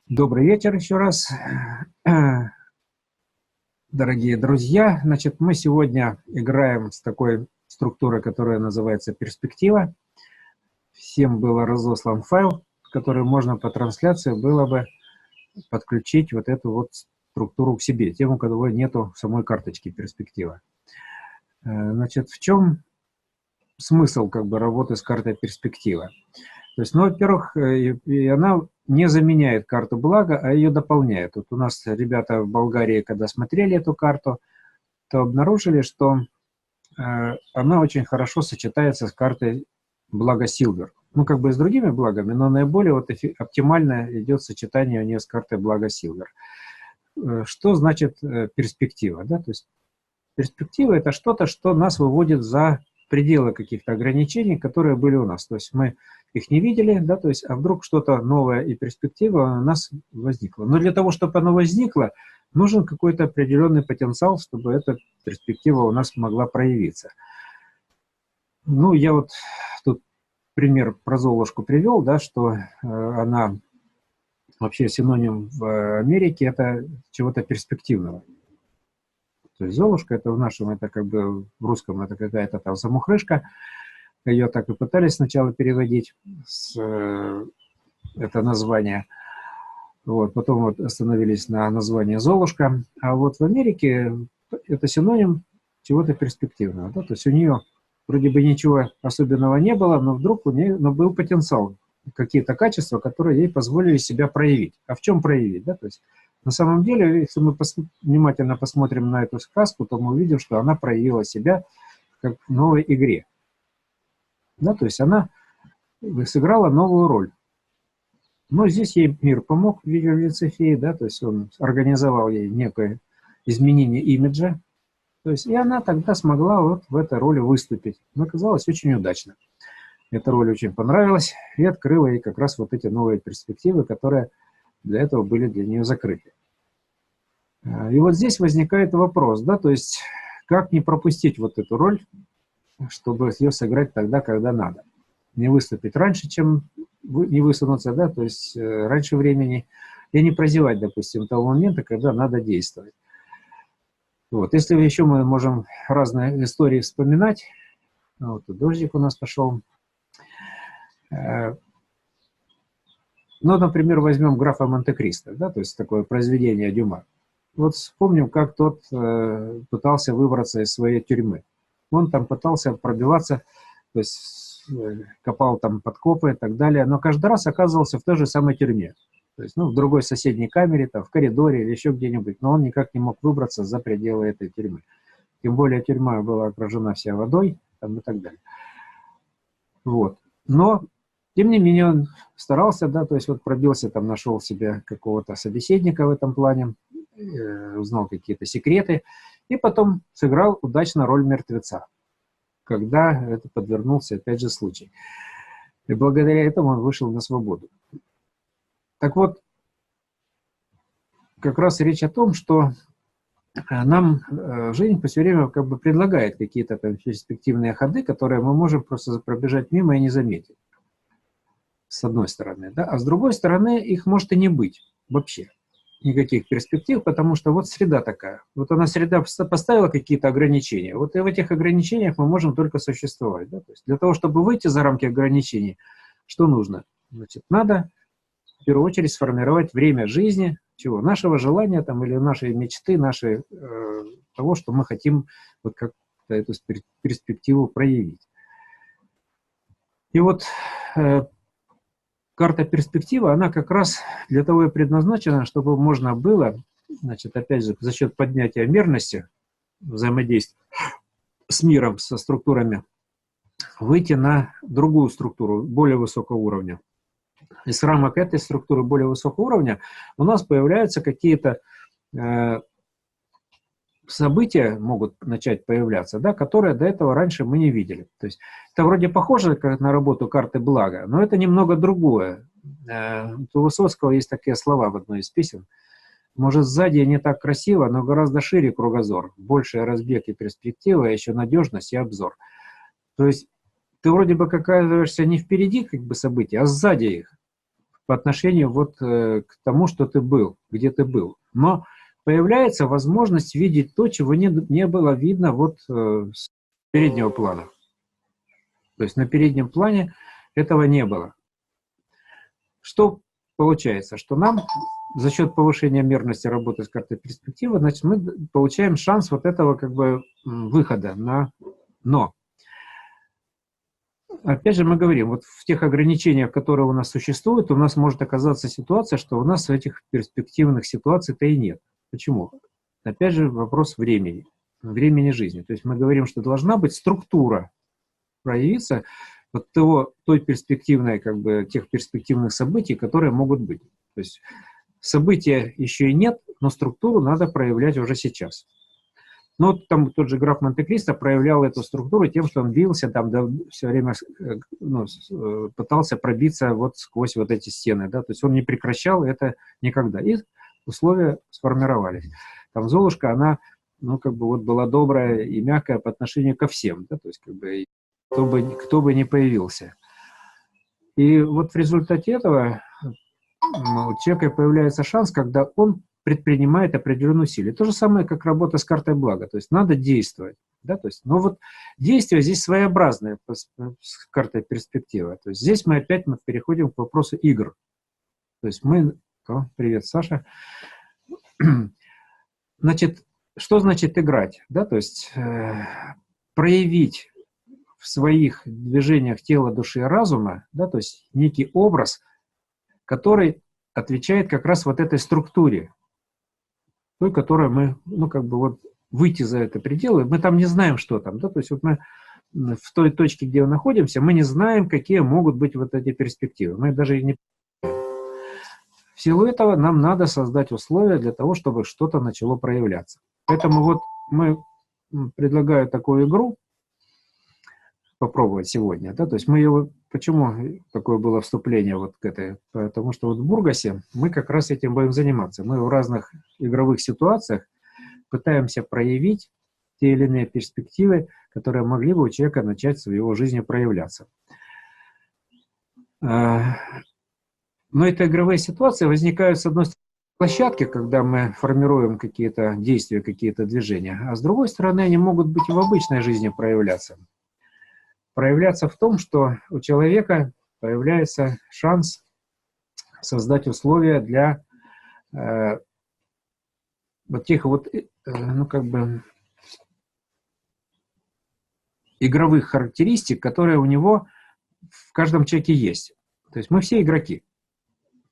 Добрый вечер еще раз, дорогие друзья. Значит, мы сегодня играем с такой структурой, которая называется перспектива. Всем был разослан файл, который можно по трансляции было бы подключить вот эту вот структуру к себе, тем, у кого нету самой карточки перспектива. Значит, в чем смысл работы с картой перспектива? То есть, во-первых, и она не заменяет карту блага, а ее дополняет. Вот у нас ребята в Болгарии, когда смотрели эту карту, то обнаружили, что она очень хорошо сочетается с картой блага Силвер. Ну, и с другими благами, но наиболее оптимально идет сочетание у нее с картой блага Силвер. Что значит перспектива? Да? То есть перспектива – это что-то, что нас выводит за пределы каких-то ограничений, которые были у нас. То есть мы их не видели, да, то есть, а вдруг что-то новое и перспектива у нас возникла. Но для того, чтобы оно возникло, нужен какой-то определенный потенциал, чтобы эта перспектива у нас могла проявиться. Ну, я вот тут пример про Золушку привел, да, что она вообще синоним в Америке это чего-то перспективного. То есть Золушка, это в нашем, это в русском, это какая-то там замухрышка. Ее так и пытались сначала переводить, это название. Вот, потом вот остановились на названии Золушка. А вот в Америке это синоним чего-то перспективного. Да? То есть у нее вроде бы ничего особенного не было, но вдруг у нее был потенциал, какие-то качества, которые ей позволили себя проявить. А в чем проявить? Да? То есть на самом деле, если мы внимательно посмотрим на эту сказку, то мы увидим, что она проявила себя как в новой игре. Да? То есть она сыграла новую роль. Но здесь ей мир помог в виде лицефеи, да, то есть он организовал ей некое изменение имиджа, то есть и она тогда смогла вот в этой роли выступить. Но оказалось очень удачно. Эта роль очень понравилась и открыла ей как раз вот эти новые перспективы, которые для этого были для нее закрыты. И вот здесь возникает вопрос, да, то есть как не пропустить вот эту роль, чтобы ее сыграть тогда, когда надо. Не выступить раньше, чем не высунуться, да, то есть раньше времени, и не прозевать, допустим, того момента, когда надо действовать. Вот. Если еще мы можем разные истории вспоминать, вот дождик у нас пошел. Ну, например, возьмем графа Монте-Кристо, да, то есть такое произведение Дюма. Вот вспомним, как тот пытался выбраться из своей тюрьмы. Он там пытался пробиваться, то есть копал там подкопы и так далее, но каждый раз оказывался в той же самой тюрьме. То есть, в другой соседней камере, там, в коридоре или еще где-нибудь, но он никак не мог выбраться за пределы этой тюрьмы. Тем более тюрьма была окружена вся водой там, и так далее. Вот. Но, тем не менее, он старался, да, то есть вот пробился, там, нашел себе какого-то собеседника в этом плане, узнал какие-то секреты, и потом сыграл удачно роль мертвеца, когда это подвернулся, опять же, случай. И благодаря этому он вышел на свободу. Так вот, как раз речь о том, что нам жизнь все время предлагает какие-то там перспективные ходы, которые мы можем просто пробежать мимо и не заметить. С одной стороны, да, а с другой стороны, их может и не быть вообще. Никаких перспектив, потому что вот среда такая. Вот она, среда, поставила какие-то ограничения. Вот и в этих ограничениях мы можем только существовать. Да? То есть для того, чтобы выйти за рамки ограничений, что нужно? Значит, надо в первую очередь сформировать время жизни, чего? Нашего желания там, или нашей мечты, нашей, того, что мы хотим вот как-то эту перспективу проявить. И вот карта перспективы, она как раз для того и предназначена, чтобы можно было, значит, опять же, за счет поднятия мерности взаимодействия с миром, со структурами, выйти на другую структуру, более высокого уровня. Из рамок этой структуры более высокого уровня у нас появляются какие-то события, могут начать появляться, да, которые до этого раньше мы не видели. То есть это вроде похоже на работу карты блага, но это немного другое. У Высоцкого есть такие слова в одной из песен. Может, сзади не так красиво, но гораздо шире кругозор. Больший разбег и перспектива, а еще надежность и обзор. То есть ты вроде бы оказываешься не впереди событий, а сзади их. по отношению вот к тому, что ты был, где ты был. Но появляется возможность видеть то, чего не было видно вот с переднего плана. То есть на переднем плане этого не было. Что получается? Что нам за счет повышения мерности работы с картой перспективы, значит, мы получаем шанс вот этого как бы выхода на «но». Опять же мы говорим, вот в тех ограничениях, которые у нас существуют, у нас может оказаться ситуация, что у нас этих перспективных ситуаций-то и нет. Почему? Опять же вопрос времени жизни. То есть мы говорим, что должна быть структура проявиться вот той перспективной, как бы, тех перспективных событий, которые могут быть. То есть события еще и нет, но структуру надо проявлять уже сейчас. Ну, вот там тот же граф Монте-Кристо проявлял эту структуру тем, что он бился там, да, все время пытался пробиться вот сквозь вот эти стены, да, то есть он не прекращал это никогда. И условия сформировались. Там Золушка, она, ну, как бы вот была добрая и мягкая по отношению ко всем, да, то есть как бы кто бы ни появился. И вот в результате этого у человека появляется шанс, когда он предпринимает определенные усилия. То же самое, как работа с картой блага. То есть надо действовать. Да? То есть, но вот действие здесь своеобразное с картой перспективы. То есть здесь мы опять переходим к вопросу игр. То есть мы... привет, Саша. Значит, что значит играть? Да? То есть проявить в своих движениях тела, души и разума, да? То есть некий образ, который отвечает как раз вот этой структуре, той, которой мы, ну, как бы вот выйти за это пределы, мы там не знаем, что там, да, то есть вот мы в той точке, где мы находимся, мы не знаем, какие могут быть вот эти перспективы, мы даже не... В силу этого нам надо создать условия для того, чтобы что-то начало проявляться. Поэтому вот мы предлагаю такую игру попробовать сегодня, да, то есть мы ее... Почему такое было вступление вот к этой? Потому что вот в Бургасе мы как раз этим будем заниматься. Мы в разных игровых ситуациях пытаемся проявить те или иные перспективы, которые могли бы у человека начать в его жизни проявляться. Но эти игровые ситуации возникают, с одной стороны, на площадке, когда мы формируем какие-то действия, какие-то движения, а с другой стороны, они могут быть и в обычной жизни проявляться. Проявляться в том, что у человека появляется шанс создать условия для вот тех вот, ну, как бы, игровых характеристик, которые у него в каждом человеке есть. То есть мы все игроки.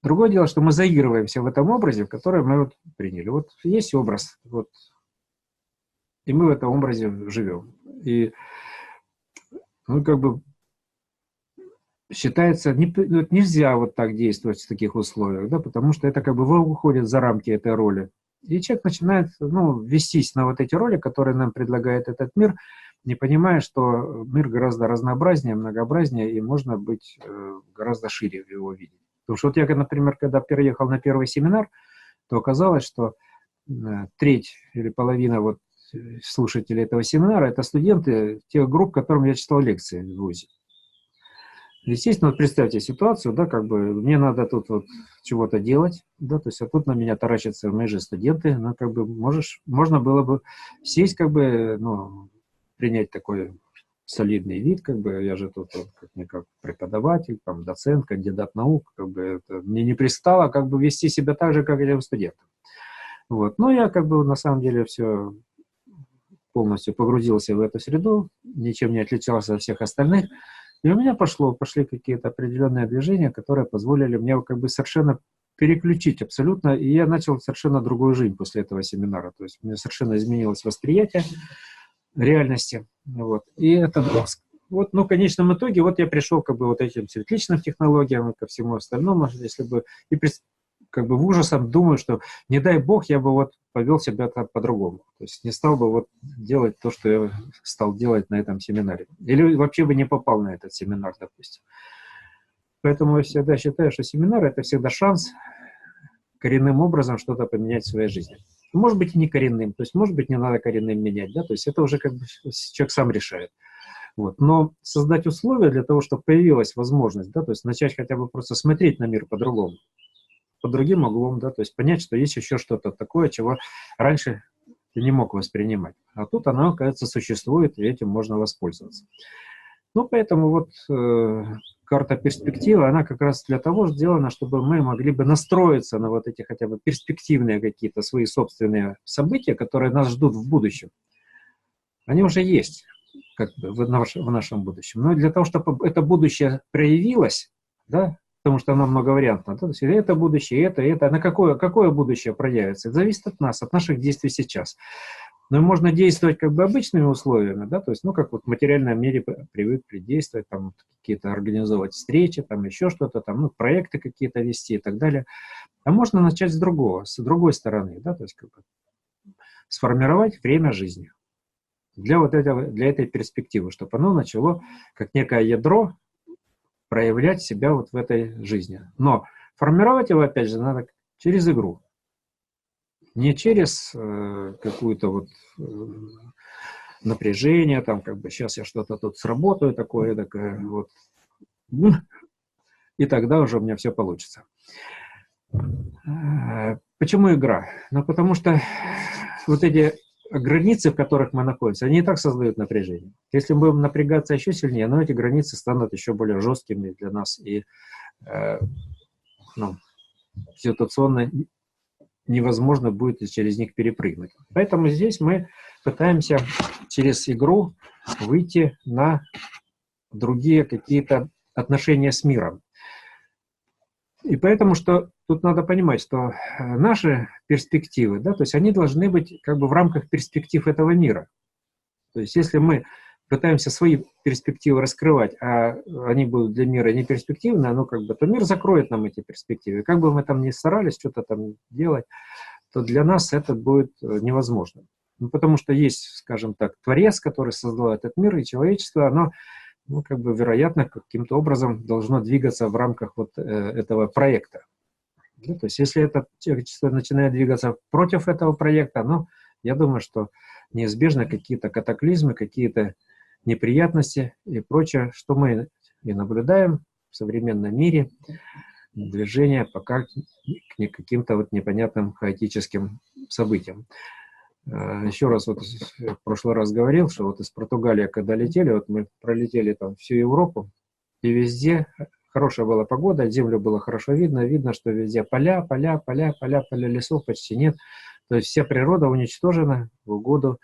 Другое дело, что мы заигрываемся в этом образе, который мы вот приняли. Вот есть образ, вот, и мы в этом образе живем. И ну, как бы считается, нельзя вот так действовать в таких условиях, да, потому что это как бы выходит за рамки этой роли. И человек начинает, ну, вестись на вот эти роли, которые нам предлагает этот мир, не понимая, что мир гораздо разнообразнее, многообразнее, и можно быть гораздо шире в его виде. Потому что вот я, например, когда переехал на первый семинар, то оказалось, что треть или половина вот слушателей этого семинара — это студенты тех групп, которым я читал лекции в ВУЗе. Естественно, вот представьте ситуацию, да, как бы мне надо тут вот чего-то делать, да, то есть а тут на меня таращатся мои же студенты, ну, как бы можно было бы сесть, как бы, ну, принять такой солидный вид, как бы я же тут вот, как преподаватель, там, доцент, кандидат наук, как бы это, мне не пристало как бы вести себя так же, как этим студентам. Вот. Но я как бы на самом деле все полностью погрузился в эту среду, ничем не отличался от всех остальных. И у меня пошли какие-то определенные движения, которые позволили мне как бы совершенно переключить абсолютно, и я начал совершенно другую жизнь после этого семинара. То есть у меня совершенно изменилось восприятие реальности. Вот. И это вот, ну, в конечном итоге вот я пришел как бы вот этим светличным технологиям и ко всему остальному, если бы, и как бы в ужасом думаю, что не дай бог я бы вот повел себя по-другому. То есть не стал бы вот делать то, что я стал делать на этом семинаре. Или вообще бы не попал на этот семинар, допустим. Поэтому я всегда считаю, что семинар — это всегда шанс коренным образом что-то поменять в своей жизни. Может быть, и не коренным, то есть, может быть, не надо коренным менять, да, то есть это уже как бы человек сам решает. Вот. Но создать условия для того, чтобы появилась возможность, да, то есть начать хотя бы просто смотреть на мир по-другому, под другим углом, да, то есть понять, что есть еще что-то такое, чего раньше ты не мог воспринимать. А тут оно, оказывается, существует, и этим можно воспользоваться. Ну, поэтому вот карта перспективы, она как раз для того сделана, чтобы мы могли бы настроиться на вот эти хотя бы перспективные какие-то свои собственные события, которые нас ждут в будущем. Они уже есть как бы в нашем будущем. Но для того, чтобы это будущее проявилось, да, потому что оно многовариантно, да, то есть это будущее, это, на какое будущее проявится, это зависит от нас, от наших действий сейчас. Но можно действовать как бы обычными условиями, да, то есть, ну, как вот в материальном мире привыкли действовать, там, какие-то организовывать встречи, там, еще что-то, там, ну, проекты какие-то вести и так далее. А можно начать с другого, с другой стороны, да, то есть, как бы сформировать время жизни для вот этого, для этой перспективы, чтобы оно начало, как некое ядро, проявлять себя вот в этой жизни. Но формировать его, опять же, надо через игру. Не через какую-то вот напряжение, там, как бы, сейчас я что-то тут сработаю такое, вот. И тогда уже у меня все получится. Почему игра? Ну, потому что вот эти границы, в которых мы находимся, они и так создают напряжение. Если мы будем напрягаться еще сильнее, но эти границы станут еще более жесткими для нас и ну, ситуационно невозможно будет через них перепрыгнуть. Поэтому здесь мы пытаемся через игру выйти на другие какие-то отношения с миром. И поэтому, что тут надо понимать, что наши перспективы, да, то есть они должны быть как бы в рамках перспектив этого мира. То есть если мы пытаемся свои перспективы раскрывать, а они будут для мира не перспективны, оно как бы, то мир закроет нам эти перспективы. Как бы мы там ни старались что-то там делать, то для нас это будет невозможно. Ну, потому что есть, скажем так, Творец, который создал этот мир, и человечество, оно, ну, как бы, вероятно, каким-то образом должно двигаться в рамках вот этого проекта. Да, то есть если это человечество начинает двигаться против этого проекта, ну, я думаю, что неизбежно какие-то катаклизмы, какие-то неприятности и прочее, что мы и наблюдаем в современном мире, движение пока к каким-то вот непонятным хаотическим событиям. Еще раз, вот в прошлый раз говорил, что вот из Португалии, когда летели, вот мы пролетели там всю Европу, и везде хорошая была погода, землю было хорошо видно, что везде поля лесов почти нет. То есть вся природа уничтожена в угоду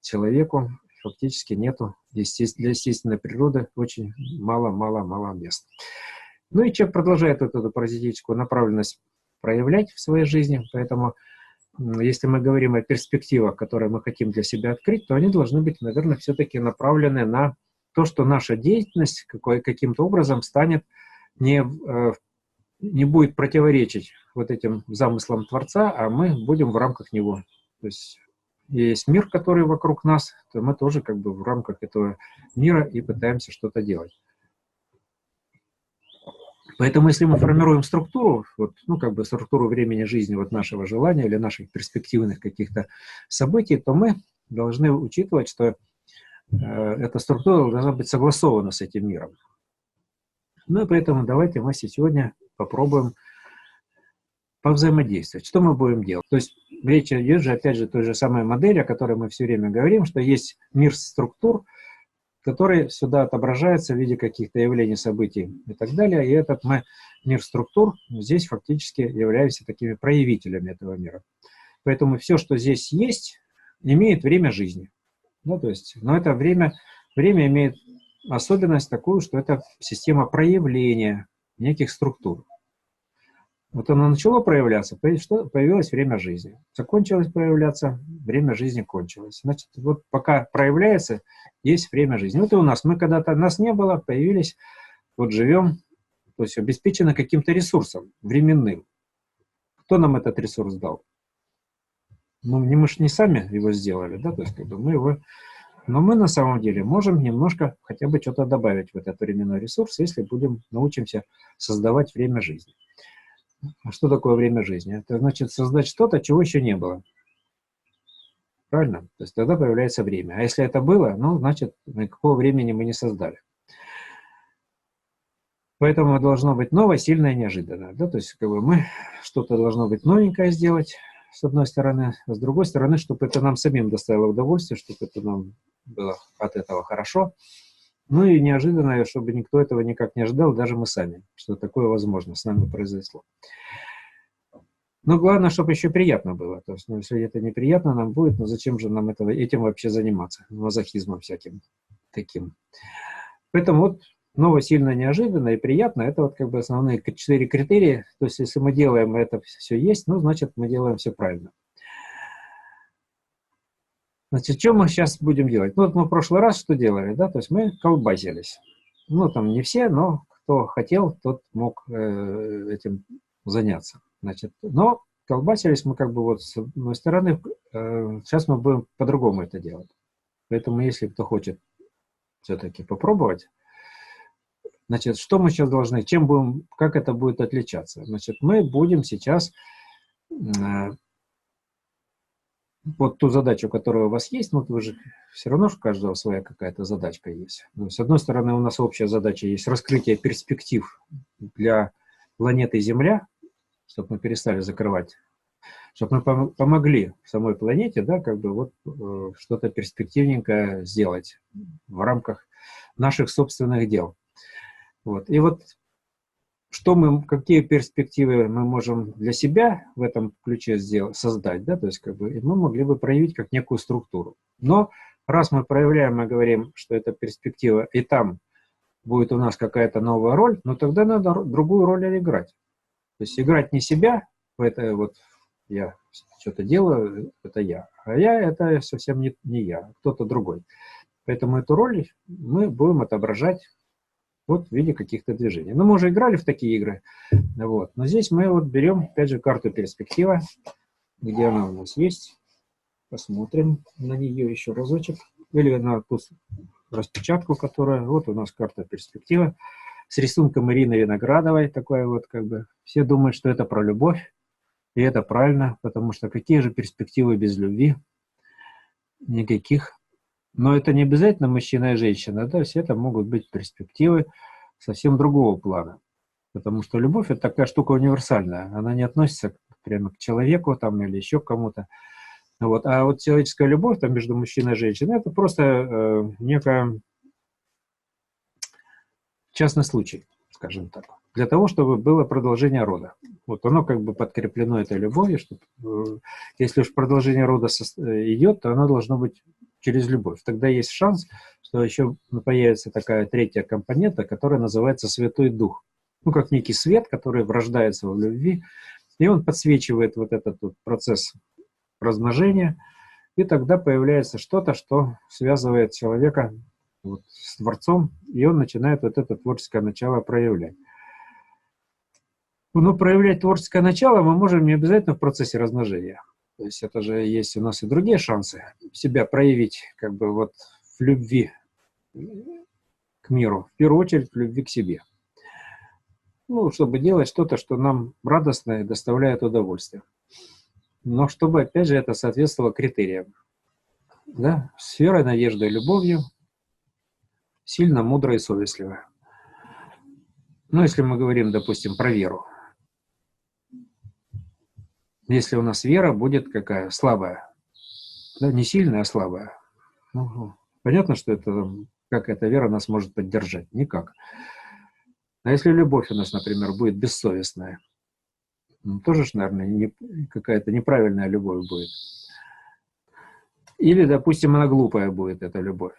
человеку, фактически нету для естественной природы очень мало мест. Ну и человек продолжает вот эту паразитическую направленность проявлять в своей жизни, поэтому если мы говорим о перспективах, которые мы хотим для себя открыть, то они должны быть, наверное, все-таки направлены на то, что наша деятельность каким-то образом станет не будет противоречить вот этим замыслам Творца, а мы будем в рамках него. То есть есть мир, который вокруг нас, то мы тоже как бы в рамках этого мира и пытаемся что-то делать. Поэтому если мы формируем структуру, вот, ну, как бы структуру времени жизни вот нашего желания или наших перспективных каких-то событий, то мы должны учитывать, что эта структура должна быть согласована с этим миром. Ну и поэтому давайте мы сегодня попробуем повзаимодействовать. Что мы будем делать? То есть речь идет же, опять же, той же самой модели, о которой мы все время говорим, что есть мир структур, который сюда отображается в виде каких-то явлений, событий и так далее. И этот мир структур здесь фактически являемся такими проявителями этого мира. Поэтому все, что здесь есть, имеет время жизни. Ну, то есть, но это время имеет особенность такую, что это система проявления неких структур. Вот оно начало проявляться, появилось время жизни. Закончилось проявляться, время жизни кончилось. Значит, вот пока проявляется, есть время жизни. Вот и у нас. Мы когда-то, нас не было, появились, вот живем, то есть обеспечены каким-то ресурсом временным. Кто нам этот ресурс дал? Ну, мы же не сами его сделали, да, то есть как бы мы его... Но мы на самом деле можем немножко хотя бы что-то добавить в этот временной ресурс, если научимся создавать время жизни. А что такое время жизни? Это значит создать что-то, чего еще не было. Правильно? То есть тогда появляется время. А если это было, ну, значит, никакого времени мы не создали. Поэтому должно быть новое, сильное, неожиданное. Да? То есть как бы мы что-то должно быть новенькое сделать, с одной стороны, а с другой стороны, чтобы это нам самим доставило удовольствие, чтобы это нам было от этого хорошо. Ну и неожиданное, чтобы никто этого никак не ожидал, даже мы сами, что такое возможно с нами произошло. Но главное, чтобы еще приятно было. То есть, ну, если это неприятно нам будет, ну зачем же нам этим вообще заниматься? Мазохизмом всяким таким. Поэтому вот новое, сильно, неожиданно и приятно — это вот как бы основные 4 критерия. То есть, если мы делаем это все есть, ну, значит, мы делаем все правильно. Значит, что мы сейчас будем делать? Ну, вот мы в прошлый раз что делали, да? То есть мы колбасились. Ну, там не все, но кто хотел, тот мог этим заняться. Значит, но колбасились мы как бы вот с одной стороны, сейчас мы будем по-другому это делать. Поэтому, если кто хочет все-таки попробовать, значит, что мы сейчас должны, чем будем, как это будет отличаться? Значит, мы будем сейчас вот ту задачу, которая у вас есть, ну, вы же все равно, у каждого своя какая-то задачка есть. Ну, с одной стороны, у нас общая задача есть раскрытие перспектив для планеты Земля, чтобы мы перестали закрывать, чтобы мы помогли самой планете, да, как бы вот что-то перспективненькое сделать в рамках наших собственных дел. Вот. И вот какие перспективы мы можем для себя в этом ключе создать, да, то есть как бы мы могли бы проявить как некую структуру. Но раз мы проявляем и говорим, что это перспектива, и там будет у нас какая-то новая роль, ну тогда надо другую роль играть. То есть играть не себя, это вот я что-то делаю, это я, а я это совсем не я, а кто-то другой. Поэтому эту роль мы будем отображать вот в виде каких-то движений. Ну, мы уже играли в такие игры, вот. Но здесь мы вот берем, опять же, карту перспектива, где она у нас есть. Посмотрим на нее еще разочек. Или на ту распечатку, которая... Вот у нас карта перспектива с рисунком Ирины Виноградовой. Такое вот как бы... Все думают, что это про любовь. И это правильно, потому что какие же перспективы без любви? Никаких. Но это не обязательно мужчина и женщина, да, все это могут быть перспективы совсем другого плана. Потому что любовь — это такая штука универсальная, она не относится прямо к человеку там, или еще к кому-то. Вот. А вот человеческая любовь там, между мужчиной и женщиной — это просто некий частный случай, скажем так, для того, чтобы было продолжение рода. Вот оно как бы подкреплено этой любовью, что если уж продолжение рода идет, то оно должно быть через любовь. Тогда есть шанс, что еще появится такая третья компонента, которая называется Святой Дух. Ну, как некий свет, который врождается в любви, и он подсвечивает вот этот вот процесс размножения, и тогда появляется что-то, что связывает человека вот с Творцом, и он начинает вот это творческое начало проявлять. Но проявлять творческое начало мы можем не обязательно в процессе размножения. То есть это же есть у нас и другие шансы себя проявить как бы вот в любви к миру, в первую очередь в любви к себе. Ну, чтобы делать что-то, что нам радостно и доставляет удовольствие. Но чтобы, опять же, это соответствовало критериям. Да? С верой, надеждой, любовью, сильно, мудро и совестливо. Ну, если мы говорим, допустим, про веру. Если у нас вера будет какая? Слабая. Да, не сильная, а слабая. Ну, понятно, что это, как эта вера нас может поддержать? Никак. А если любовь у нас, например, будет бессовестная, ну, тоже, наверное, какая-то неправильная любовь будет. Или, допустим, она глупая будет, эта любовь.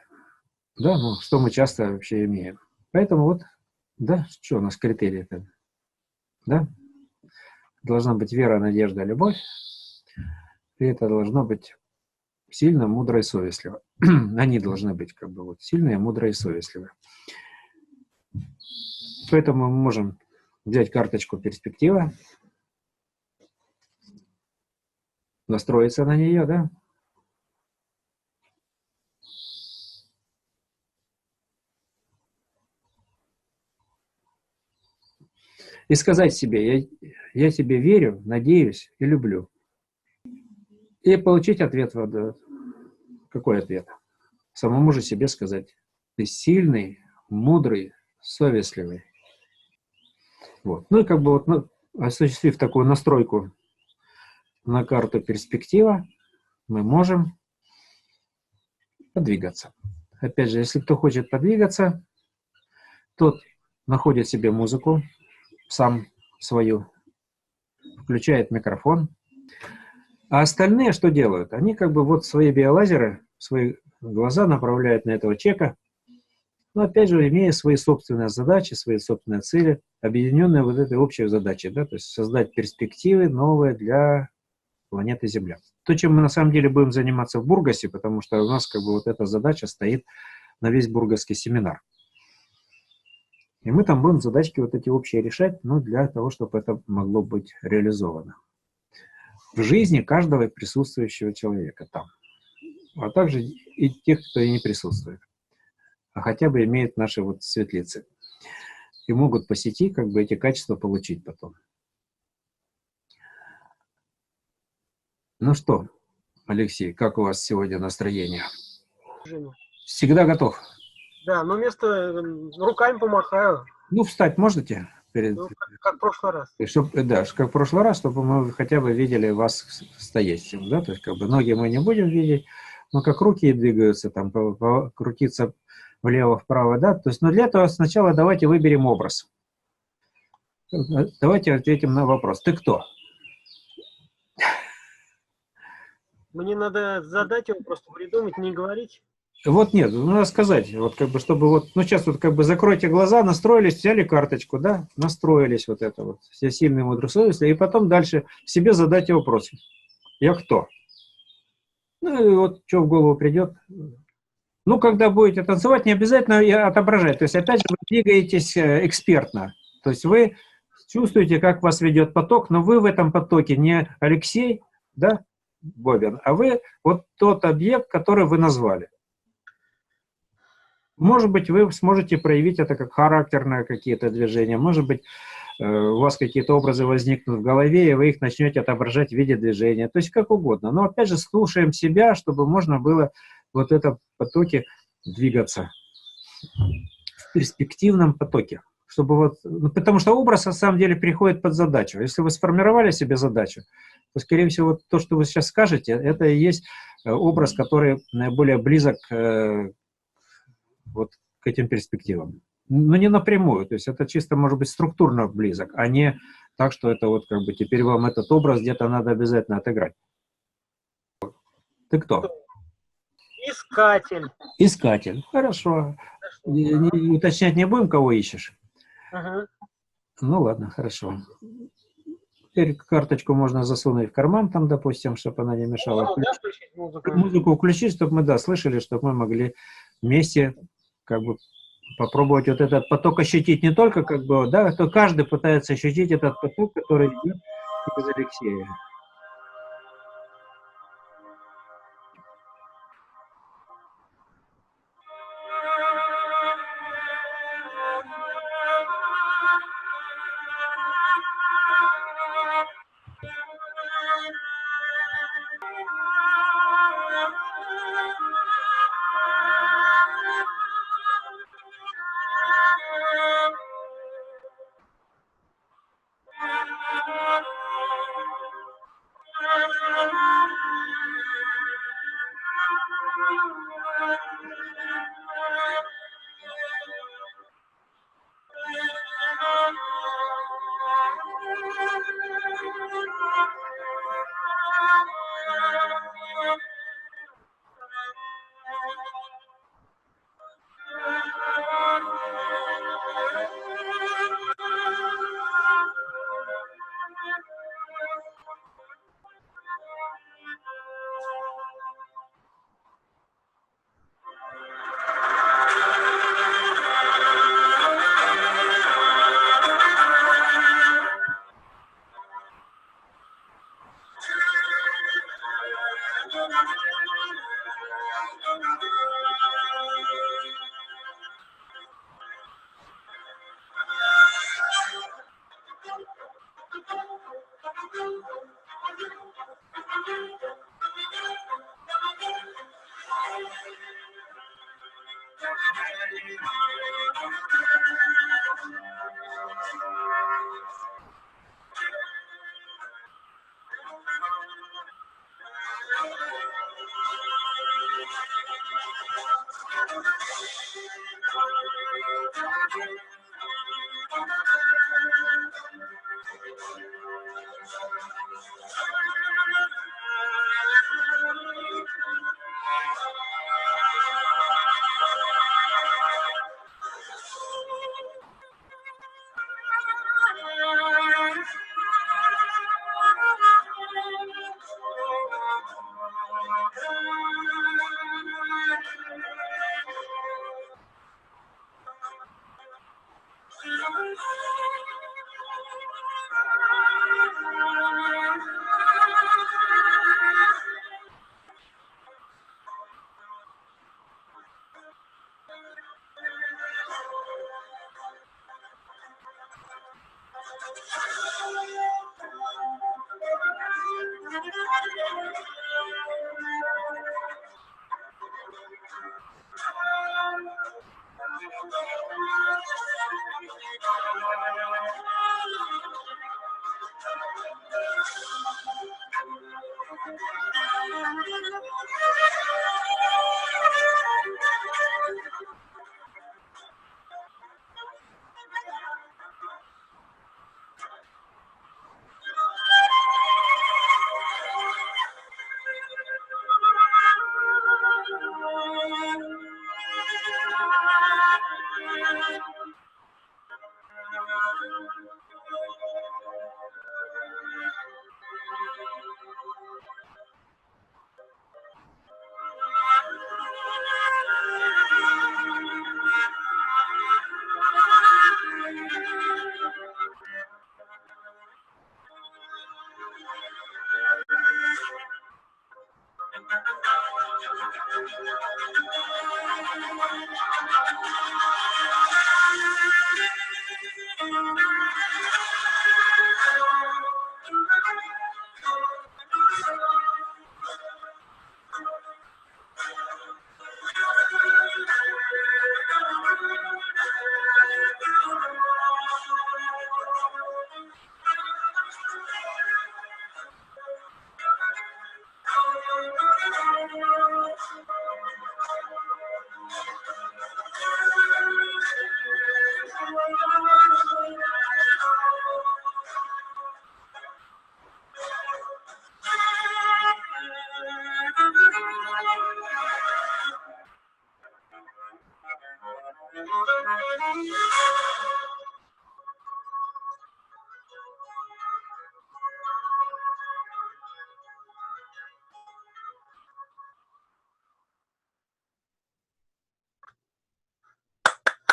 Да, ну, что мы часто вообще имеем. Поэтому вот, да, что у нас критерии-то? Да? Должна быть вера, надежда, любовь. И это должно быть сильно, мудро и совестливо. Они должны быть как бы вот сильные, мудрые и совестливые. Поэтому мы можем взять карточку перспектива, настроиться на нее, да? И сказать себе, я тебе верю, надеюсь и люблю. И получить ответ, Какой ответ? Самому же себе сказать: ты сильный, мудрый, совестливый. Вот. Ну и как бы вот, ну, осуществив такую настройку на карту перспектива, мы можем подвигаться. Опять же, если кто хочет подвигаться, тот находит себе музыку, сам свою, включает микрофон. А остальные что делают? Они как бы вот свои биолазеры, свои глаза направляют на этого человека, но опять же, имея свои собственные задачи, свои собственные цели, объединенные вот этой общей задачей, да, то есть создать перспективы новые для планеты Земля. То, чем мы на самом деле будем заниматься в Бургасе, потому что у нас как бы вот эта задача стоит на весь бургасский семинар. И мы там будем задачки вот эти общие решать, ну, для того, чтобы это могло быть реализовано в жизни каждого присутствующего человека там, а также и тех, кто и не присутствует, а хотя бы имеет наши вот светлицы и могут по сети как бы эти качества получить потом. Ну что, Алексей, как у вас сегодня настроение? Женя. Всегда готов? Да, но вместо руками помахаю. Ну, встать можете? Ну, как в прошлый раз. Да, как в прошлый раз, чтобы мы хотя бы видели вас стоящим, да, то есть как бы ноги мы не будем видеть, но как руки двигаются, там, крутиться влево-вправо, да, то есть, но для этого сначала давайте выберем образ. Давайте ответим на вопрос. Ты кто? Мне надо задать его, просто придумать, не говорить. Вот нет, надо сказать, вот как бы, чтобы вот, ну сейчас вот как бы закройте глаза, настроились, взяли карточку, да, настроились вот это вот, все сильные, мудрые, совестливые, и потом дальше себе задайте вопрос. Я кто? Ну и вот что в голову придет. Ну, когда будете танцевать, не обязательно отображать. То есть, опять же, вы двигаетесь экспертно. То есть вы чувствуете, как вас ведет поток, но вы в этом потоке не Алексей, да, Бобин, а вы вот тот объект, который вы назвали. Может быть, вы сможете проявить это как характерное какие-то движения, может быть, у вас какие-то образы возникнут в голове, и вы их начнете отображать в виде движения, то есть как угодно. Но опять же, слушаем себя, чтобы можно было вот это потоке двигаться в перспективном потоке. Чтобы вот, ну, потому что образ на самом деле приходит под задачу. Если вы сформировали себе задачу, то, скорее всего, вот то, что вы сейчас скажете, это и есть образ, который наиболее близок вот к этим перспективам. Но не напрямую, то есть это чисто, может быть, структурно близок, а не так, что это вот как бы теперь вам этот образ где-то надо обязательно отыграть. Ты кто? Искатель. Искатель. Хорошо. Уточнять не будем, кого ищешь? Ага. Ну ладно, хорошо. Теперь карточку можно засунуть в карман, там, допустим, чтобы она не мешала. Музыку включить, чтобы мы, да, слышали, чтобы мы могли вместе как бы попробовать вот этот поток ощутить не только как бы, да, то каждый пытается ощутить этот поток, который идет из Алексея.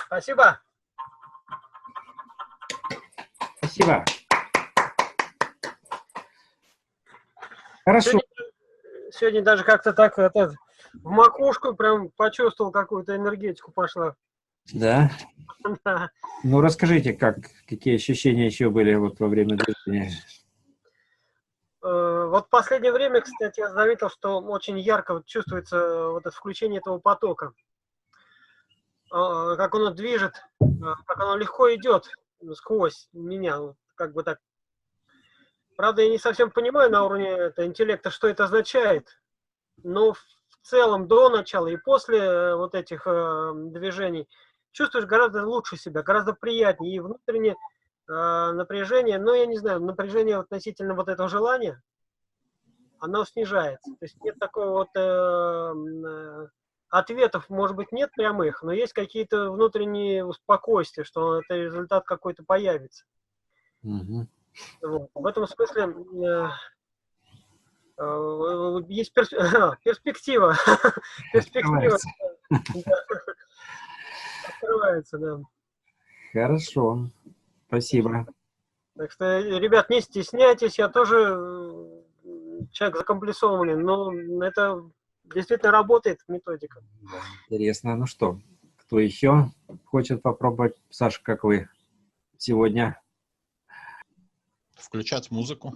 Спасибо. Спасибо. Хорошо. Сегодня даже как-то так в макушку прям почувствовал, какую-то энергетику пошла. Да. Да. Ну, расскажите, какие ощущения еще были вот во время движения? Вот в последнее время, кстати, я заметил, что очень ярко вот чувствуется вот это включение этого потока. Как оно движет, как оно легко идет сквозь меня, вот как бы так. Правда, я не совсем понимаю на уровне интеллекта, что это означает, но в целом до начала и после вот этих движений чувствуешь гораздо лучше себя, гораздо приятнее, и внутреннее напряжение, но я не знаю, напряжение относительно вот этого желания, оно снижается. То есть нет такого вот ответов, может быть, нет прямых, но есть какие-то внутренние спокойствия, что это результат какой-то появится. Угу. Вот. В этом смысле есть перспектива. Перспектива открывается, да. Хорошо. Спасибо. Так что, ребят, не стесняйтесь, я тоже человек закомплексованный, но это действительно работает методика. Да, интересно. Ну что, кто еще хочет попробовать? Саша, как вы сегодня? Включать музыку.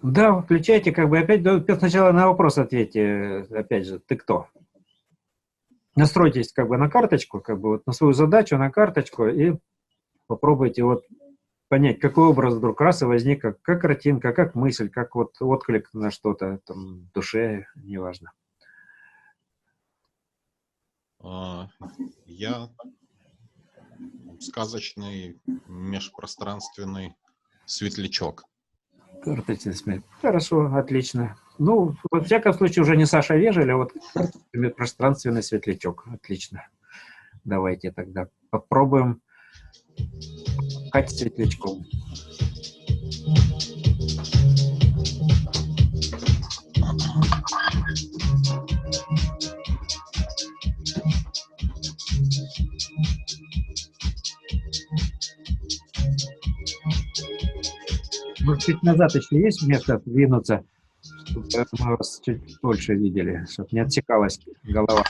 Да, включайте, как бы опять сначала на вопрос ответьте, опять же, ты кто? Настройтесь как бы на карточку, как бы вот на свою задачу, на карточку, и попробуйте вот понять, какой образ вдруг раз и возник, как картинка, как мысль, как вот отклик на что-то там в душе, неважно. Я сказочный межпространственный светлячок. Карточный смерть. Хорошо, отлично. Ну, во всяком случае, уже не Саша Вежель, а вот пространственный светлячок. Отлично. Давайте тогда попробуем пахать светлячком. Может, чуть назад еще есть место двинуться, чтобы мы вас чуть больше видели, чтобы не отсекалась голова.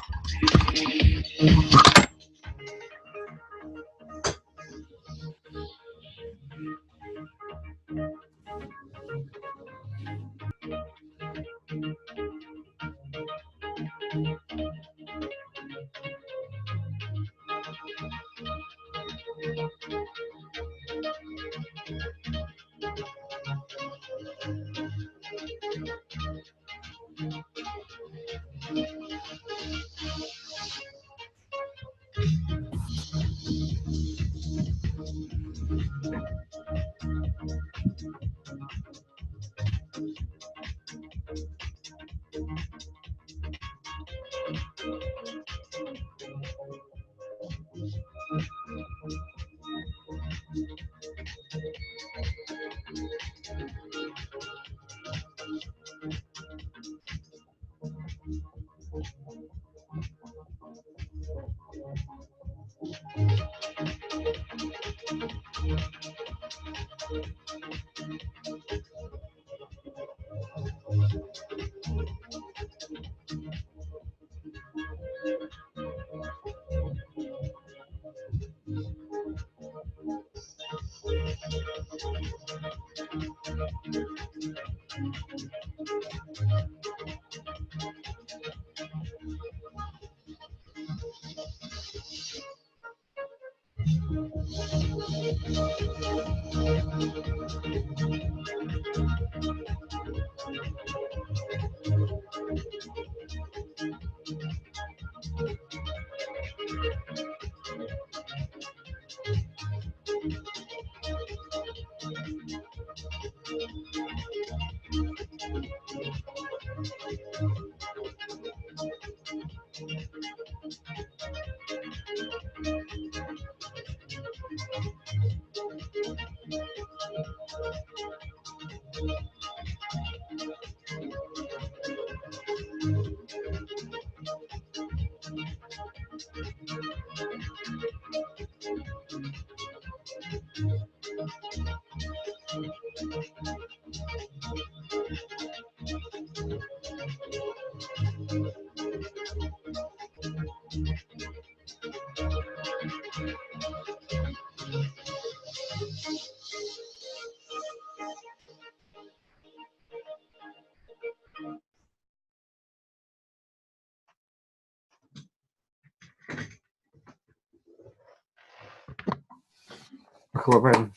Похлопаем.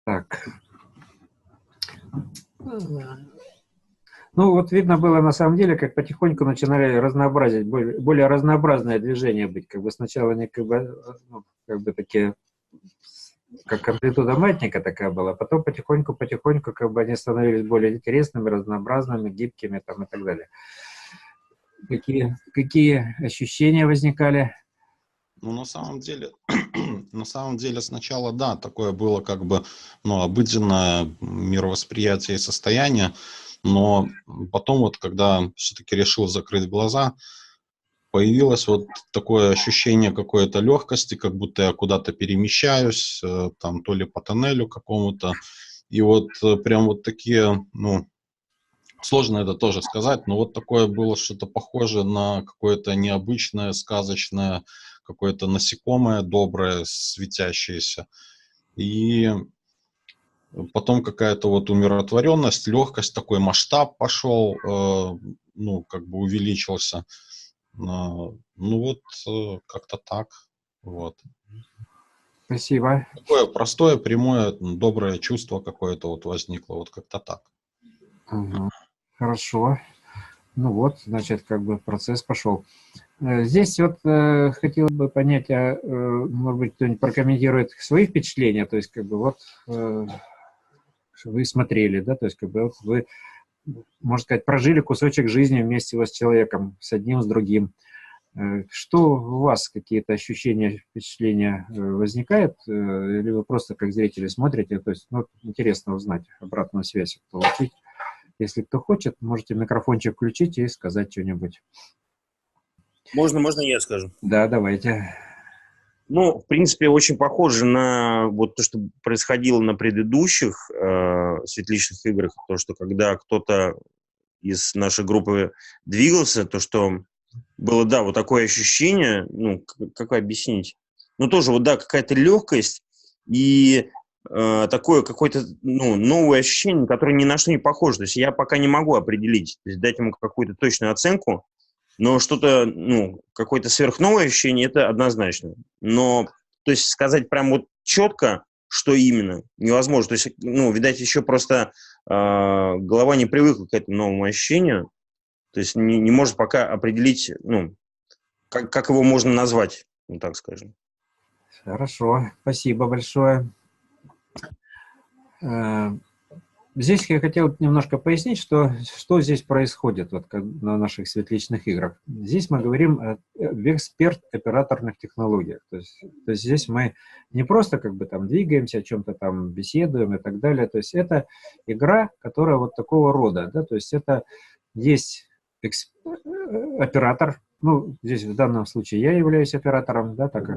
Так. Ну, вот видно было на самом деле, как потихоньку начинали разнообразить, более разнообразное движение быть. Как бы сначала они ну, как бы такие, как амплитуда маятника такая была, потом потихоньку как бы они становились более интересными, разнообразными, гибкими там и так далее. Какие ощущения возникали? Ну, на самом деле сначала, да, такое было как бы, ну, обыденное мировосприятие и состояние, но потом вот, когда все-таки решил закрыть глаза, появилось вот такое ощущение какой-то легкости, как будто я куда-то перемещаюсь, там, то ли по тоннелю какому-то, и вот прям вот такие, ну, сложно это тоже сказать, но вот такое было что-то похожее на какое-то необычное, сказочное, какое-то насекомое доброе, светящееся. И потом какая-то вот умиротворенность, легкость, такой масштаб пошел, ну, как бы увеличился. Ну, вот как-то так. Вот. Спасибо. Такое простое, прямое, доброе чувство какое-то вот возникло, вот как-то так. Ага. Хорошо. Ну вот, значит, как бы процесс пошел. Здесь вот хотел бы понять, может быть, кто-нибудь прокомментирует свои впечатления, то есть, как бы, вот вы смотрели, да, то есть, как бы, вот вы, можно сказать, прожили кусочек жизни вместе вот с человеком, с одним, с другим. Что у вас, какие-то ощущения, впечатления возникают, или вы просто как зрители смотрите, то есть, ну, интересно узнать обратную связь, получить. Если кто хочет, можете микрофончик включить и сказать что-нибудь. Можно я скажу? Да, давайте. Ну, в принципе, очень похоже на вот то, что происходило на предыдущих светличных играх, то, что когда кто-то из нашей группы двигался, то, что было, да, вот такое ощущение, ну, как объяснить? Ну, тоже вот, да, какая-то легкость и такое какое-то, ну, новое ощущение, которое ни на что не похоже. То есть я пока не могу определить, то есть дать ему какую-то точную оценку, но что-то, ну, какое-то сверхновое ощущение, это однозначно. Но, то есть сказать прям вот четко, что именно, невозможно. То есть, ну, видать, еще просто голова не привыкла к этому новому ощущению, то есть не может пока определить, ну, как его можно назвать, ну, так скажем. Хорошо, спасибо большое. Здесь я хотел немножко пояснить, что здесь происходит вот, на наших светличных играх. Здесь мы говорим об эксперт-операторных технологиях. То есть здесь мы не просто как бы там двигаемся, о чем-то там беседуем и так далее. То есть это игра, которая вот такого рода. Да? То есть это есть оператор. Ну, здесь в данном случае я являюсь оператором, да, так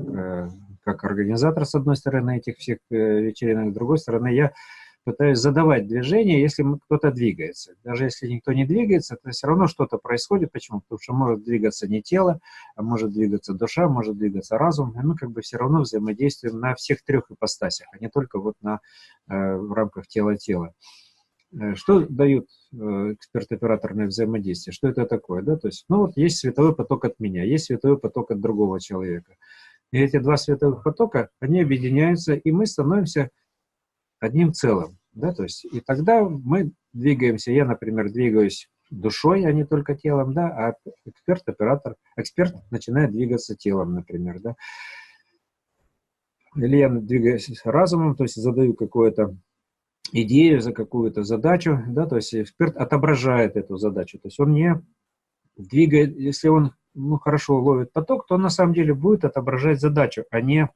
как организатор, с одной стороны, этих всех вечеринок, с другой стороны, я пытаюсь задавать движение, если кто-то двигается. Даже если никто не двигается, то все равно что-то происходит. Почему? Потому что может двигаться не тело, а может двигаться душа, может двигаться разум. И мы как бы все равно взаимодействуем на всех трех ипостасях, а не только вот в рамках тела-тела. Что дают эксперт-операторное взаимодействие? Что это такое? Да? То есть, ну вот есть световой поток от меня, есть световой поток от другого человека. И эти два световых потока, они объединяются, и мы становимся одним целым. Да? То есть, и тогда мы двигаемся, я, например, двигаюсь душой, а не только телом, да, а эксперт начинает двигаться телом, например. Да? Или я двигаюсь разумом, то есть задаю какую-то идею, за какую-то задачу, да, то есть эксперт отображает эту задачу, то есть он не двигает, если он хорошо ловит поток, то он на самом деле будет отображать задачу, а не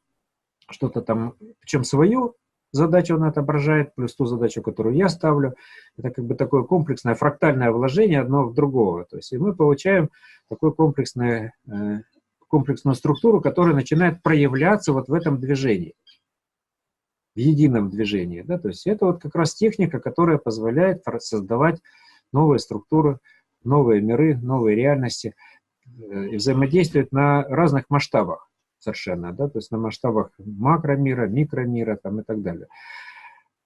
что-то там, причем свою задачу он отображает, плюс ту задачу, которую я ставлю. Это как бы такое комплексное фрактальное вложение одно в другого. То есть и мы получаем такую комплексную структуру, которая начинает проявляться вот в этом движении, в едином движении. Да? То есть это вот как раз техника, которая позволяет создавать новые структуры, новые миры, новые реальности и взаимодействовать на разных масштабах совершенно, да, то есть на масштабах макромира, микромира там, и так далее.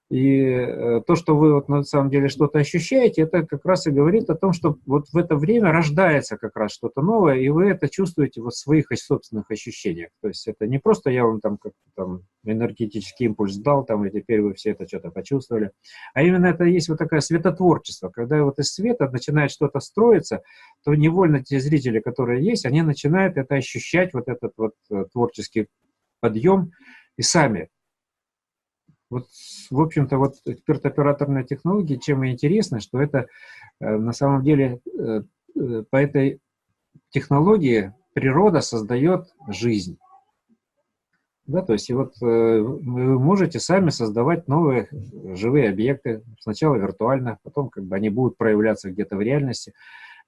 И то, что вы вот на самом деле что-то ощущаете, это как раз и говорит о том, что вот в это время рождается как раз что-то новое, и вы это чувствуете вот в своих собственных ощущениях. То есть это не просто я вам там как-то там энергетический импульс дал, там, и теперь вы все это что-то почувствовали, а именно это есть вот такое светотворчество. Когда вот из света начинает что-то строиться, то невольно те зрители, которые есть, они начинают это ощущать, вот этот вот творческий подъем, и сами. Вот, в общем-то, вот эксперт-операторная технология, чем и интересно, что это на самом деле по этой технологии природа создает жизнь. Да, то есть и вот вы можете сами создавать новые живые объекты, сначала виртуально, потом как бы они будут проявляться где-то в реальности.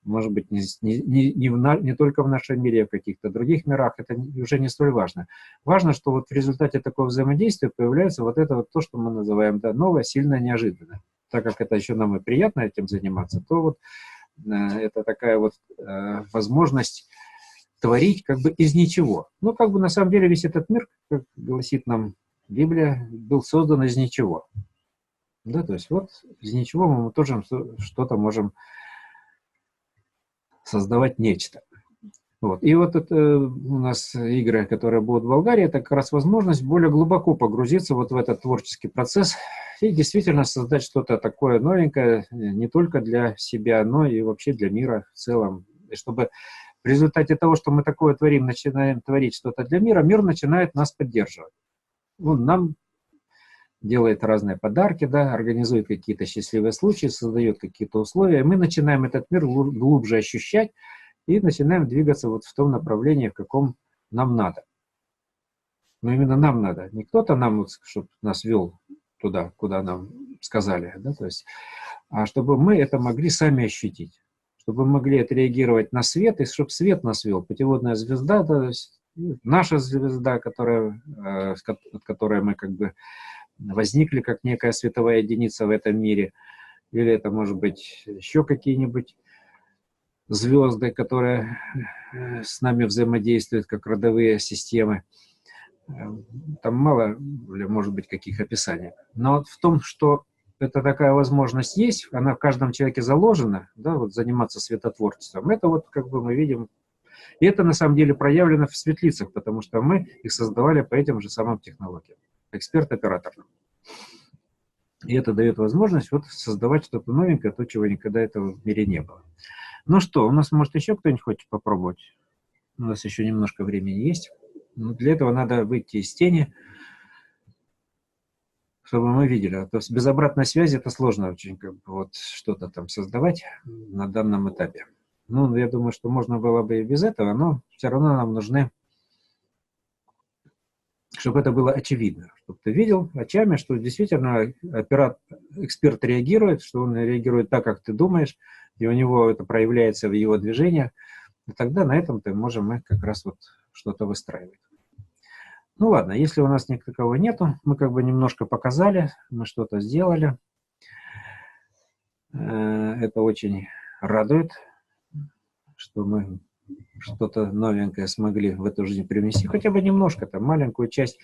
Может быть, не только в нашем мире, а в каких-то других мирах, это уже не столь важно. Важно, что вот в результате такого взаимодействия появляется вот это вот то, что мы называем, да, новое, сильное, неожиданное. Так как это еще нам и приятно этим заниматься, то вот это такая вот возможность творить как бы из ничего. Ну, как бы на самом деле весь этот мир, как гласит нам Библия, был создан из ничего. Да, то есть вот из ничего мы тоже что-то можем создавать нечто. Вот. И вот это у нас игры, которые будут в Болгарии, это как раз возможность более глубоко погрузиться вот в этот творческий процесс и действительно создать что-то такое новенькое не только для себя, но и вообще для мира в целом. И чтобы в результате того, что мы такое творим, начинаем творить что-то для мира, мир начинает нас поддерживать. Он нам делает разные подарки, да, организует какие-то счастливые случаи, создает какие-то условия. И мы начинаем этот мир глубже ощущать и начинаем двигаться вот в том направлении, в каком нам надо. Но именно нам надо. Не кто-то нам, вот, чтобы нас вел туда, куда нам сказали, да, то есть, а чтобы мы это могли сами ощутить. Чтобы мы могли отреагировать на свет, и чтобы свет нас вел. Путеводная звезда, то есть наша звезда, от которой мы как бы возникли как некая световая единица в этом мире, или это может быть еще какие-нибудь звезды, которые с нами взаимодействуют, как родовые системы. Там мало, может быть, каких описаний. Но вот в том, что это такая возможность есть, она в каждом человеке заложена, да, вот заниматься светотворчеством, это вот как бы мы видим. И это на самом деле проявлено в светлицах, потому что мы их создавали по этим же самым технологиям. Эксперт-оператор. И это дает возможность вот создавать что-то новенькое, то, чего никогда этого в мире не было. Ну что, у нас, может, еще кто-нибудь хочет попробовать? У нас еще немножко времени есть. Но для этого надо выйти из тени, чтобы мы видели. То есть без обратной связи это сложно очень как бы, вот, что-то там создавать на данном этапе. Ну, я думаю, что можно было бы и без этого, но все равно нам нужны, чтобы это было очевидно, чтобы ты видел очами, что действительно эксперт реагирует, что он реагирует так, как ты думаешь, и у него это проявляется в его движениях, и тогда на этом-то можем мы как раз вот что-то выстраивать. Ну ладно, если у нас никакого нету, мы как бы немножко показали, мы что-то сделали. Это очень радует, что мы что-то новенькое смогли в эту жизнь привнести, хотя бы немножко, там, маленькую часть.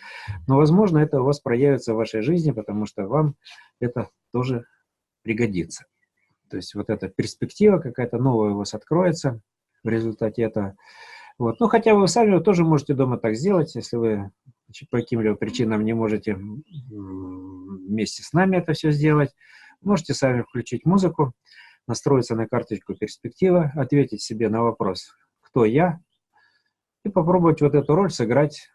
Но, возможно, это у вас проявится в вашей жизни, потому что вам это тоже пригодится. То есть вот эта перспектива какая-то новая у вас откроется в результате этого. Вот. Ну, хотя вы сами тоже можете дома так сделать, если вы по каким-либо причинам не можете вместе с нами это все сделать. Можете сами включить музыку, настроиться на карточку перспектива, ответить себе на вопрос «Кто я?» и попробовать вот эту роль сыграть.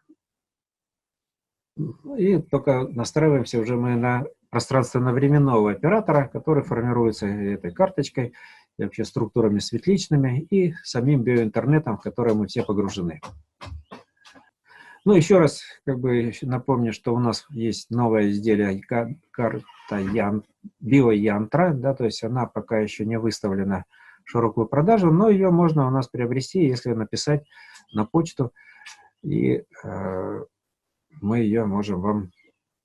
И только настраиваемся уже мы на пространственно-временного оператора, который формируется этой карточкой, и вообще структурами светличными, и самим биоинтернетом, в который мы все погружены. Ну, еще раз как бы напомню, что у нас есть новое изделие карта биоянтра, да, то есть она пока еще не выставлена в широкую продажу, но ее можно у нас приобрести, если написать на почту, и мы ее можем вам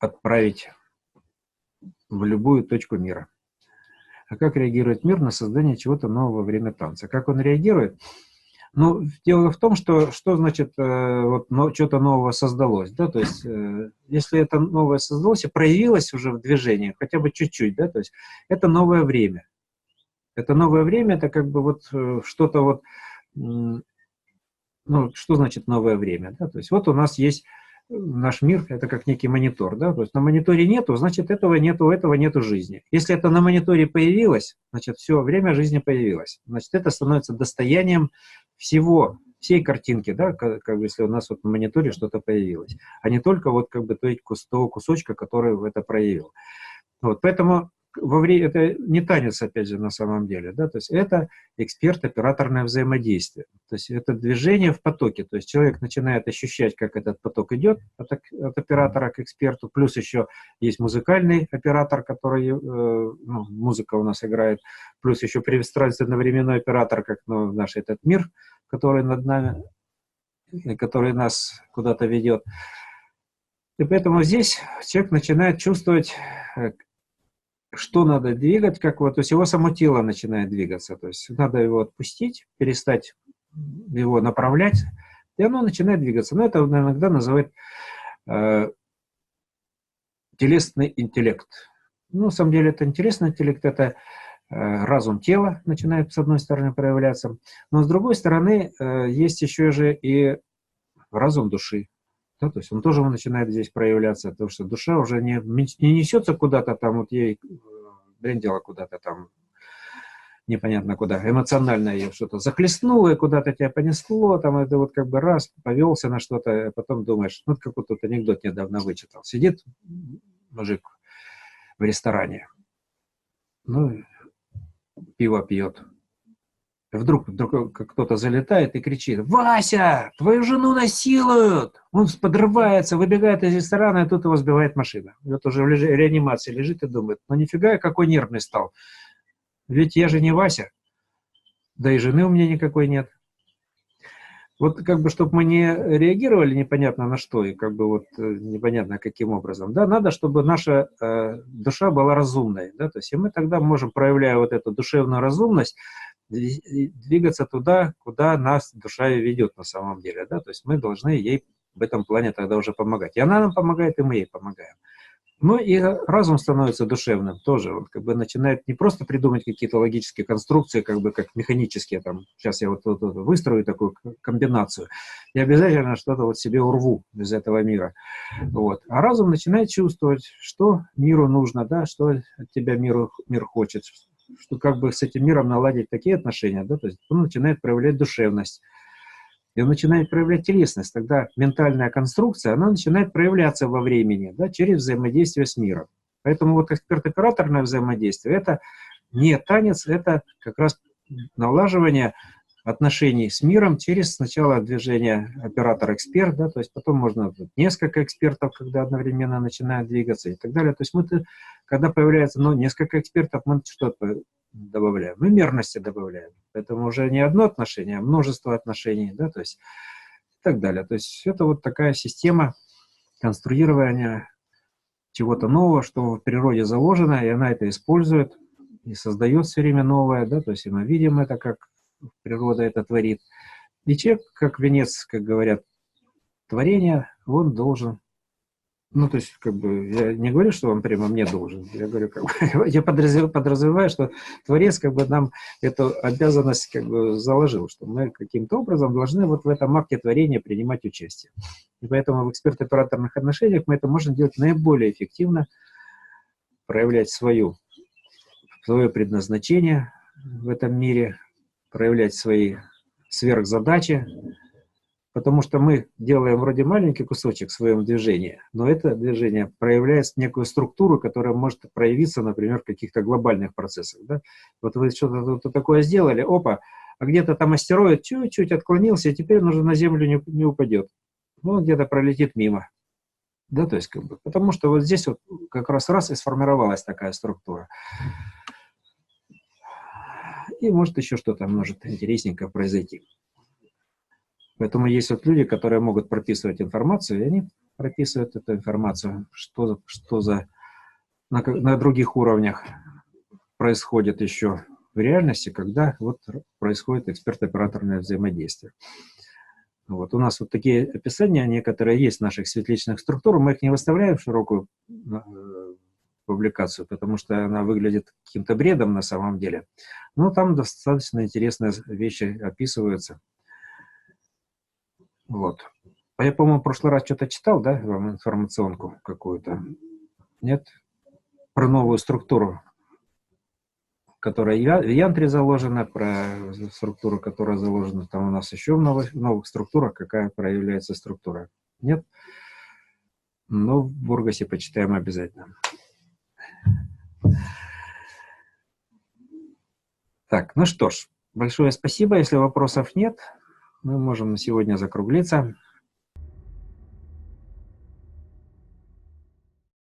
отправить в любую точку мира. А как реагирует мир на создание чего-то нового во время танца? Как он реагирует? Ну, дело в том, что значит вот, что-то нового создалось, да, то есть если это новое создалось и проявилось уже в движении, хотя бы чуть-чуть, да, то есть это новое время. Это новое время, это как бы вот что-то вот, ну, что значит новое время, да, то есть вот у нас есть наш мир, это как некий монитор, да, то есть на мониторе нету, значит этого нету жизни. Если это на мониторе появилось, значит все, время жизни появилось. Значит это становится достоянием всей картинки, да, как бы если у нас вот на мониторе что-то появилось, а не только вот как бы того кусочка, который это проявил. Вот, поэтому это не танец, опять же, на самом деле, да, то есть это эксперт-операторное взаимодействие, то есть это движение в потоке, то есть человек начинает ощущать, как этот поток идет от оператора к эксперту, плюс еще есть музыкальный оператор, который, ну, музыка у нас играет, плюс еще пространственно-временной оператор, как наш этот мир, который над нами, который нас куда-то ведет. И поэтому здесь человек начинает чувствовать, что надо двигать, как вот, то есть его само тело начинает двигаться, то есть надо его отпустить, перестать его направлять, и оно начинает двигаться. Но это иногда называют телесный интеллект. Ну, на самом деле это интересный интеллект, это разум тела начинает с одной стороны проявляться, но с другой стороны есть еще же и разум души. Да, то есть он тоже начинает здесь проявляться, потому что душа уже не несется куда-то там, вот ей брендила куда-то там, непонятно куда, эмоционально ее что-то захлестнуло, и куда-то тебя понесло, там это вот как бы раз, повелся на что-то, а потом думаешь, ну, как вот тут анекдот недавно вычитал. Сидит мужик в ресторане, ну, пиво пьет. Вдруг кто-то залетает и кричит: «Вася, твою жену насилуют!» Он подрывается, выбегает из ресторана, и тут его сбивает машина. И вот уже в реанимации лежит и думает: ну нифига я какой нервный стал. Ведь я же не Вася, да и жены у меня никакой нет. Вот как бы, чтобы мы не реагировали непонятно на что, и как бы вот непонятно каким образом, да, надо, чтобы наша душа была разумной, да, то есть и мы тогда можем, проявляя вот эту душевную разумность, двигаться туда, куда нас душа и ведет на самом деле, да, то есть мы должны ей в этом плане тогда уже помогать. И она нам помогает, и мы ей помогаем. Ну и разум становится душевным тоже. Он как бы начинает не просто придумать какие-то логические конструкции, как бы как механические, там, сейчас я вот выстрою такую комбинацию, и обязательно что-то вот себе урву из этого мира. Вот. А разум начинает чувствовать, что миру нужно, да, что от тебя мир хочет, что как бы с этим миром наладить такие отношения, да, то есть он начинает проявлять душевность. И он начинает проявлять телесность. Тогда ментальная конструкция, она начинает проявляться во времени, да, через взаимодействие с миром. Поэтому вот эксперт-операторное взаимодействие – это не танец, это как раз налаживание отношений с миром через сначала движение оператор-эксперт, да, то есть потом можно несколько экспертов, когда одновременно начинают двигаться и так далее. То есть мы, когда появляется несколько экспертов, мы что-то добавляем, мы мерности добавляем. Поэтому уже не одно отношение, а множество отношений, да, то есть и так далее. То есть это вот такая система конструирования чего-то нового, что в природе заложено, и она это использует и создает все время новое, да, то есть и мы видим это, как природа это творит. И человек, как венец, как говорят, творения, он должен, ну, то есть, как бы, я не говорю, что он прямо мне должен, я говорю, как бы, я подразумеваю, что Творец, как бы, нам эту обязанность, как бы, заложил, что мы каким-то образом должны вот в этом акте творения принимать участие. И поэтому в эксперт-операторных отношениях мы это можем делать наиболее эффективно, проявлять свое предназначение в этом мире, проявлять свои сверхзадачи, потому что мы делаем вроде маленький кусочек в своем движении, но это движение проявляет некую структуру, которая может проявиться, например, в каких-то глобальных процессах. Да? Вот вы что-то такое сделали, опа, а где-то там астероид чуть-чуть отклонился, и теперь он уже на Землю не упадет. Ну, он где-то пролетит мимо. Да, то есть, как бы, потому что вот здесь вот как раз и сформировалась такая структура. И может еще что-то может интересненько произойти. Поэтому есть вот люди, которые могут прописывать информацию, и они прописывают эту информацию, что на других уровнях происходит еще в реальности, когда вот происходит эксперт-операторное взаимодействие. Вот. У нас вот такие описания некоторые есть в наших светличных структурах, мы их не выставляем в широкую публикацию, потому что она выглядит каким-то бредом на самом деле. Но там достаточно интересные вещи описываются. Вот. А я, по-моему, в прошлый раз что-то читал, да, вам информационку какую-то? Нет? Про новую структуру, которая в янтре заложена, про структуру, которая заложена там у нас еще в новых структурах, какая проявляется структура. Нет? Но в Бургасе почитаем обязательно. Так, ну что ж, большое спасибо. Если вопросов нет, мы можем на сегодня закруглиться.